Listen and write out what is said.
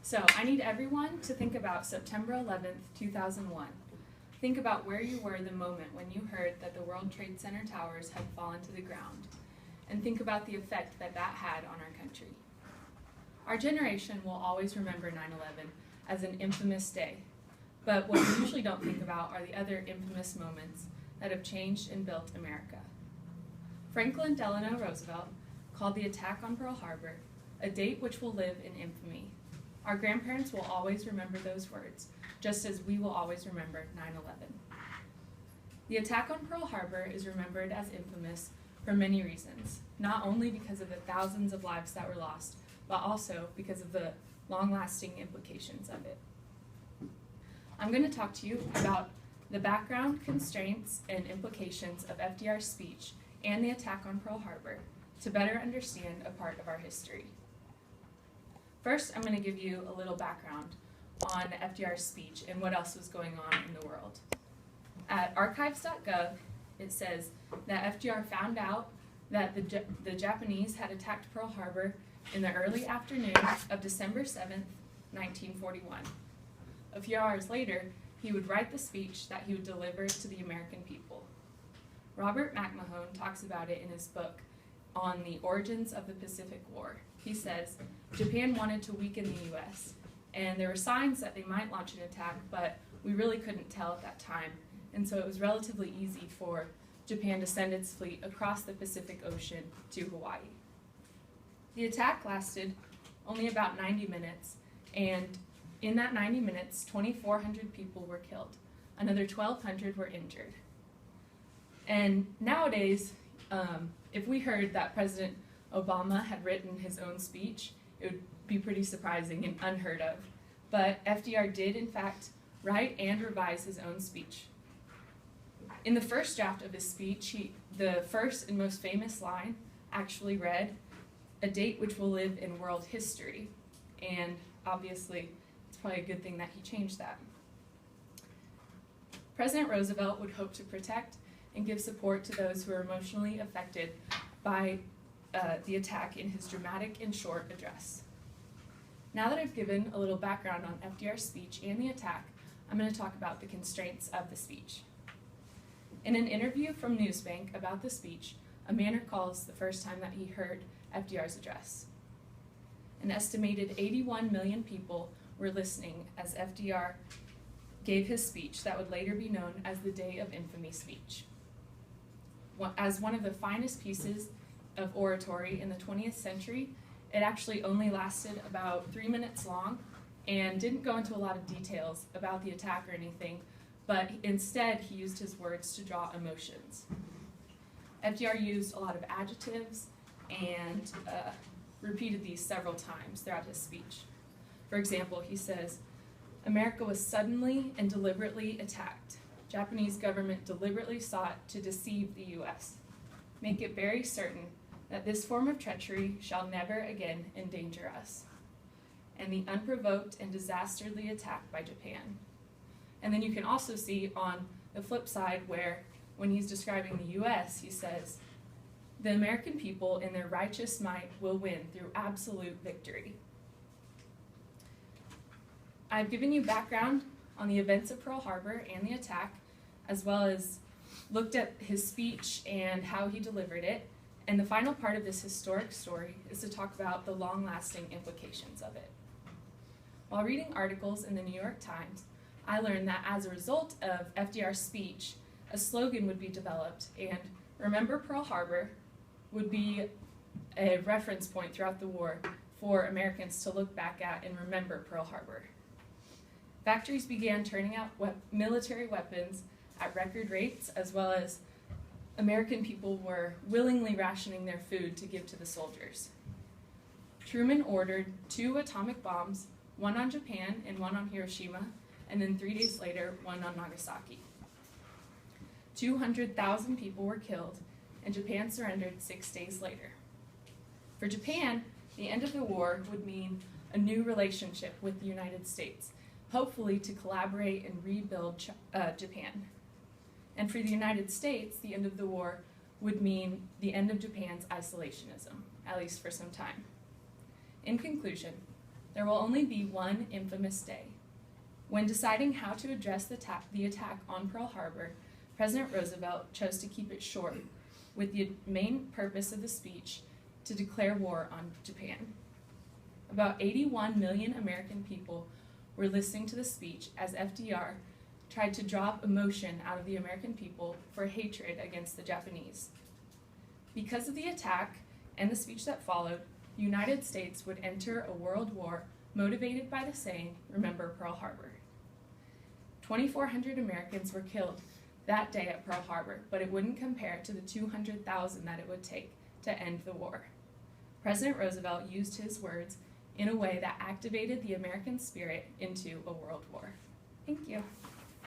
So I need everyone to think about September 11th, 2001. Think about where you were the moment when you heard that the World Trade Center towers had fallen to the ground, and think about the effect that that had on our country. Our generation will always remember 9/11 as an infamous day, but what we usually don't think about are the other infamous moments that have changed and built America. Franklin Delano Roosevelt called the attack on Pearl Harbor a date which will live in infamy. Our grandparents will always remember those words, just as we will always remember 9/11. The attack on Pearl Harbor is remembered as infamous for many reasons, not only because of the thousands of lives that were lost, but also because of the long-lasting implications of it. I'm going to talk to you about the background, constraints, and implications of FDR's speech and the attack on Pearl Harbor to better understand a part of our history. First, I'm going to give you a little background on FDR's speech and what else was going on in the world. At archives.gov, it says that FDR found out that the Japanese had attacked Pearl Harbor in the early afternoon of December 7th, 1941. A few hours later, he would write the speech that he would deliver to the American people. Robert McMahon talks about it in his book on the origins of the Pacific War. He says, Japan wanted to weaken the U.S., and there were signs that they might launch an attack, but we really couldn't tell at that time, and so it was relatively easy for Japan to send its fleet across the Pacific Ocean to Hawaii. The attack lasted only about 90 minutes, and in that 90 minutes, 2,400 people were killed. Another 1,200 were injured. And nowadays, if we heard that President Obama had written his own speech, it would be pretty surprising and unheard of. But FDR did, in fact, write and revise his own speech. In the first draft of his speech, the first and most famous line actually read, "A date which will live in world history." And obviously, it's probably a good thing that he changed that. President Roosevelt would hope to protect and give support to those who are emotionally affected by the attack in his dramatic and short address. Now that I've given a little background on FDR's speech and the attack, I'm going to talk about the constraints of the speech. In an interview from Newsbank about the speech, a man recalls the first time that he heard FDR's address. An estimated 81 million people were listening as FDR gave his speech that would later be known as the Day of Infamy speech. As one of the finest pieces of oratory in the 20th century, it actually only lasted about 3 minutes long and didn't go into a lot of details about the attack or anything, but instead he used his words to draw emotions. FDR used a lot of adjectives and repeated these several times throughout his speech. For example, he says, "America was suddenly and deliberately attacked. Japanese government deliberately sought to deceive the U.S. Make it very certain that this form of treachery shall never again endanger us. And the unprovoked and dastardly attack by Japan." And then you can also see on the flip side where, when he's describing the U.S., he says, "The American people in their righteous might will win through absolute victory." I've given you background on the events of Pearl Harbor and the attack, as well as looked at his speech and how he delivered it. And the final part of this historic story is to talk about the long-lasting implications of it. While reading articles in the New York Times, I learned that as a result of FDR's speech, a slogan would be developed, and "Remember Pearl Harbor" would be a reference point throughout the war for Americans to look back at and remember Pearl Harbor. Factories began turning out military weapons at record rates, as well as American people were willingly rationing their food to give to the soldiers. Truman ordered 2 atomic bombs, one on Japan and one on Hiroshima, and then 3 days later, one on Nagasaki. 200,000 people were killed, and Japan surrendered 6 days later. For Japan, the end of the war would mean a new relationship with the United States, hopefully to collaborate and rebuild Japan. And for the United States, the end of the war would mean the end of Japan's isolationism, at least for some time. In conclusion, There will only be one infamous day. When deciding how to address the attack on Pearl Harbor, President Roosevelt chose to keep it short, with the main purpose of the speech to declare war on Japan. About 81 million American people were listening to the speech as FDR tried to drop emotion out of the American people for hatred against the Japanese. Because of the attack and the speech that followed, the United States would enter a world war motivated by the saying, "Remember Pearl Harbor." 2,400 Americans were killed that day at Pearl Harbor, but it wouldn't compare to the 200,000 that it would take to end the war. President Roosevelt used his words in a way that activated the American spirit into a world war. Thank you.